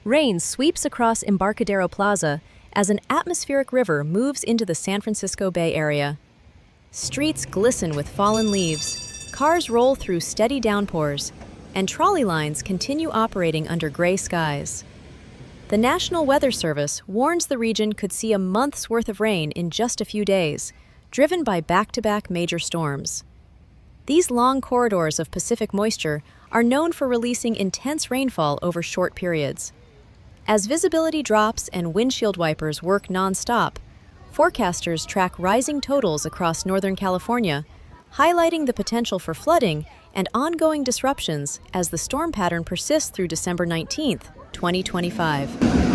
Rain sweeps across Embarcadero Plaza as an atmospheric river moves into the San Francisco Bay Area. Streets glisten with fallen leaves, cars roll through steady downpours, and trolley lines continue operating under gray skies. The National Weather Service warns the region could see a month's worth of rain in just a few days, driven by back-to-back major storms. These long corridors of Pacific moisture are known for releasing intense rainfall over short periods. As visibility drops and windshield wipers work non-stop, forecasters track rising totals across Northern California, highlighting the potential for flooding and ongoing disruptions as the storm pattern persists through December 19, 2025.